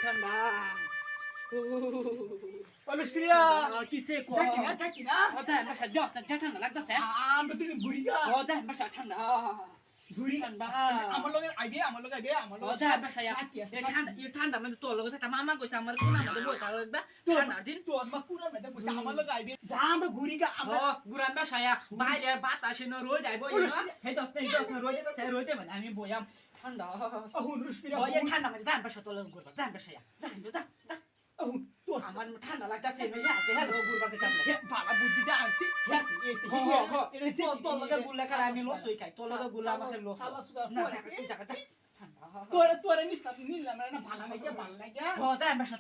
ঠান্ডা অনুষ্ক্রিয়া কিসে কো যাকি না ও যায় বাসা যাও তা ঠান্ডা লাগতাছে আমরা তুমি বুড়িগা ও যায় বাসা ঠান্ডা বুড়ি ঠান্ডা আমার লগে আইবে আমার লগে ও যায় বাসা এই ঠান্ডা মানে তোর লগে একটা মামা কইছে আমার কোন আমাদের বই তার লাগবা ঠান্ডা দিন তো আমার পুরা মেটা বসে আমার লগে আইবে যা আমরা বুড়িগা ও আমরা গুরান বাসা বাইরে বাতাসে ন রোজ আইবো হে দস্তে রোজ তো রোজ মানে আমি বইয়াম ঠান্ডা অনুষ্ক্রিয়া ও এই ঠান্ডা মানে যায় বাসা তোর লগে গুরবা যায় বাসা যা তো আমার ঠান্ডা লাগতাছে নইয়া আছে হ্যালো গুরবা তে কামলে বাবা বুদ্ধিটা আনছি তোর লগে গুলা খালা আমি লস হই খাই তোর লগে গুলা আমাকে লস না তোরে নিলাম না ভালো লাগে ভালো লাগে ও যায় বাসা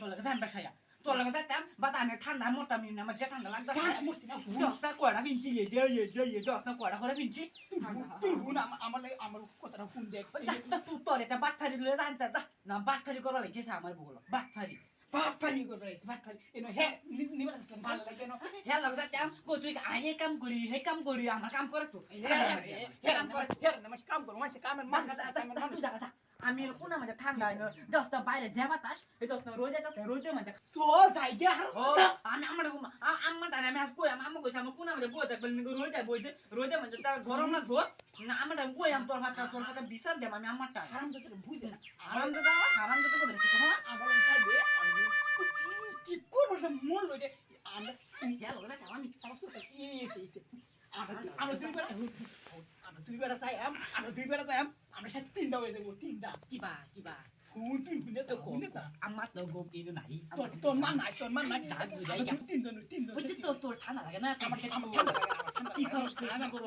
তোর লগে যাইতাম বাট আমি ঠান্ডা মরতাম না আমার যে ঠান্ডা লাগতাছে দশটা কয়টা পিনছি যে দশটা কয়টা করে পিনছি তুই হুন আমার কথাটা হুন দেখ তোর এটা বাটফারি লয়ে জানতা না বাটফারি করা লাগেছে আমার বগল বাটফারি বাটফারি করবে বাটফারি এনো হে নিবা ভালো লাগে না হে লাগা যাইতাম কই তুই আইনে কাম করি আমার কাম করে তো কাম করো মাসে কামের আমি কোন আমাদের ঠান্ডা দশটা বাইরে যে বাতাস এই দশটা রোজ যাইতাছে রোজ মানে চল যাই গে আমি আমার তারে আমি আজ কই আমি কইছি আমি কোন আমাদের বই দেখবেন রোজ যাই বইতে রোজ মানে তার গরম লাগবো না আমার কই আমি তোর কথা বিচার দেব আমি আমারটা হারাম তো বুঝে না আরাম তো করে দিছি হ্যাঁ আবার খাইবে কি করব সে মন লইতে আমরা গেল না আমি সমস্যা আমরা দুই বেড়া চাই আমরা দুই বেড়া চাই আমরা সাথে তিনটা হয়ে যাবো তিনটা কিবা হুন তুই হুনে তো হুনে তো আমার তো গোপ ইনো নাই তোর মান নাই তা বুঝাই গা তিনজন ওই তোর ঠান্ডা লাগে না আমার ঠান্ডা লাগে কি করছ তুই না করছ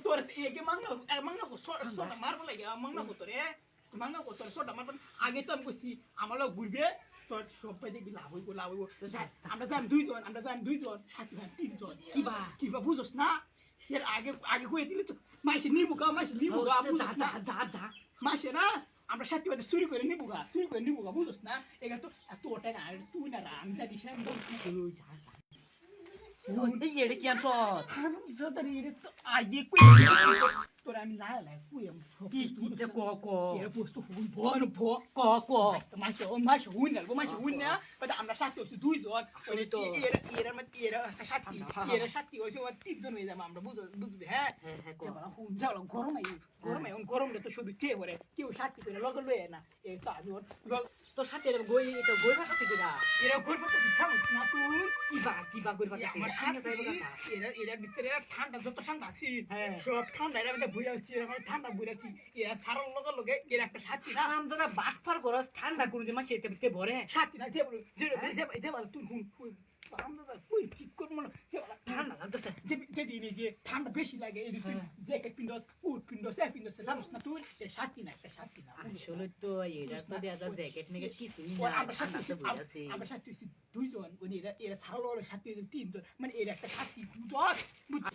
তোর একে মাংনা কো সোটা মারবো লাগে মাংনা কো তোরে মাংনা কো তোর সোটা মারবো আগে তো আমি কইছি আমার লোক ঘুরবে তোর সব পাই দেখবি লাভ হইব আমরা যাই দুইজন সাথী ভাই তিনজন কিবা বুঝছ না এর আগে কই দিলে তো মাইসে নিবুকা যা মাইসে না আমরা সাথী ভাই চুরি করে নিবুকা বুঝছ না এগা তো তোটা না তুই না আমি জানিস না যা এই এড়ে কি আনছ জদারি রে তো আগে কই তোরা আমি লাই কই কি যে ক এর পোস্ট হুন ভন ভ ক মাসে হুন না বাট আমরা সাথে হচ্ছে দুইজন ওই তো এর সাথী হইছে ওই তিনজন হয়ে যাবে আমরা বুঝবি হ্যাঁ যেমন হুন যাও গরম রে তো শুধু তে করে কেউ সাথী করে লগল লয় না এই তো আমি তোর সাথে গই এটা গই ফাটাছে কিরা এরা গই ফাটাছে ছাড়ছ না তুই কিবা গই ফাটাছে আমার সাথে এরা ভিতরে ঠান্ডা যত ঠান্ডা আছে সব ঠান্ডা এর মধ্যে বুইরা আছে এর ঠান্ডা বুইরা আছে এরা সারার লগে এর একটা সাথী না আম দাদা বাটফার করস ঠান্ডা কোন যে মাসে এতে ভিতরে ভরে সাথী না যে বল তুই হুন আম দাদা কই ঠিক কর মনে ঠান্ডা লাগতেছে যে দিনে যে ঠান্ডা বেশি লাগে এই জ্যাকেট পিন্ডস কোট পিন্ডস জানোস না তুই এর সাথী না আসলে তো এটা তো দেয়া জ্যাকেট নিয়ে কিছু আমরা সাথী দুইজন মানে এরা সারালো সাথী তিনজন মানে এর একটা সাথী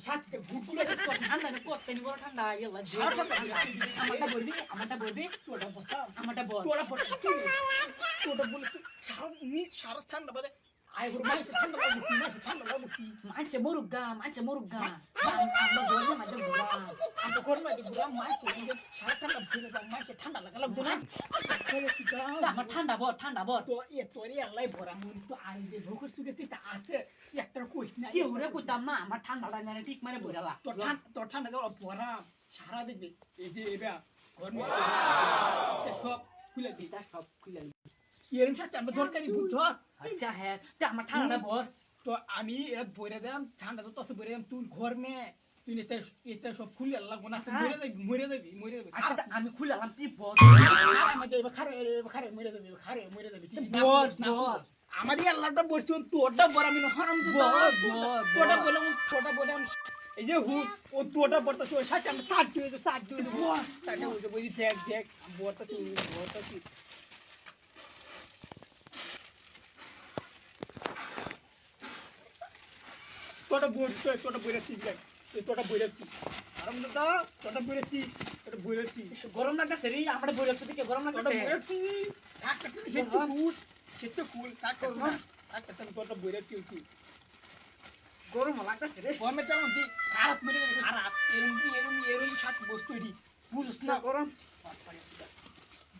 সাথীটা ঘুরগুলো ঠান্ডা করতে নি বড় ঠান্ডা ইয়া আমারটা বলবি আমারটা বল তোরা বলছিস সারা ঠান্ডা বাদে আই গুরু মাইছে ঠান্ডা লাগু কি মাইছে মুরুগা আমরা বলবো আমরা ঘর মাইছে সারা ঠান্ডা ভরে মাইছে ঠান্ডা লাগলো না আমার ঠান্ডা বল তো তোরে আল্লাহ ভরা মন তো আই যে ভোকর সুগেতে আছে একটা কইছ না কি ওরে কইতাম না আমার ঠান্ডাটা না ঠিক মানে ভরালা তোর ঠান্ডা ভরা সারা দেখবি এই যে এবা ঘর সব খুলে দিই সব খুলে এরম সাথে আমরা দরকারি বুঝছ আচ্ছা হ্যাঁ তে আমার ঠান্ডা বল তো আমি এর বইরে দাম ঠান্ডা যত আছে বইরে দাম তুই ঘর মে তুই এটা সব খুলে লাগবো না মরে যাবি আচ্ছা আমি খুলে আলাম তুই বল আমাদের খারে মরে যাবি বল আমারই আল্লাহটা বলছি তোরটা বড় আমি হারাম তোরটা বলে এই যে ও তোরটা বড়টা তোর সাথে আমি 60 হয়ে 60 হয়ে দেবো 60 হয়ে দেবো দেখ বড়টা কি তোটা বইরাছি আরাম দাদা তোটা বইরাছি গরম লাগতেছে রে আমরা বইরাছি দেখে গরম লাগতেছে বইরাছি একটা কুল কাট করব না একটা তোটা বইরাছি গরম লাগতেছে রে গরমে তেমন যে খারাপ মেরে খারাপ এরম সাত বস্তু এডি বুঝছ না গরম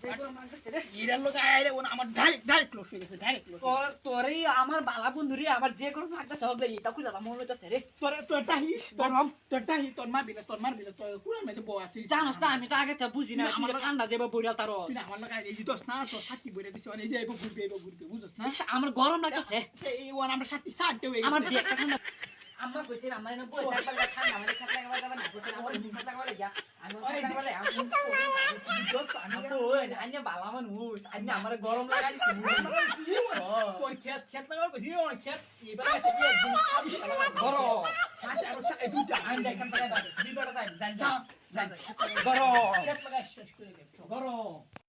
এটার লোক আইরে ওনা আমার ডাইরেক্ট ক্লোজ হয়ে গেছে ডাইরেক্ট ক্লোজ তোরই আমার বালা বন্ধু রে আমার যে কোনো লাগতেছে হবে এটা কইলা মন হইতাছে রে তোর মা বিলে তোর মার বিলে তোর কুড়ার মধ্যে বউ আছে জানোস না আমি তো আগে তো বুঝি না আমার তুই ঠান্ডা যাবে বইরাল তার তুই আমার লাগা এই যে দোস না তোর সাথী বইরে দিছে অনেক যাইবো ঘুরবে বুঝছস না আমার গরম লাগতেছে এই ওন আমরা সাথী সাথে হয়ে আমার গেছে বিয়েটা ঠান্ডা আম্মা কইছে আমার এনে বই থাকবার ঠান্ডা মানে খাট লাগাবার যাবে না কইছে আমার মুখ থাকবার লাগিয়া আমি থাকবার লাগা আমি আন্য বালা মানুষ আন্য আমার গরম লাগাই দিছে তোর খেত লাগার কইছি ওর খেত এবার থেকে একদম সাবি গরম সাথে আর সাথে দুইটা আমি দেখাম তাই বাদ দিবাটা যাই যা গরম খেত লাগা শেষ করে দে গরম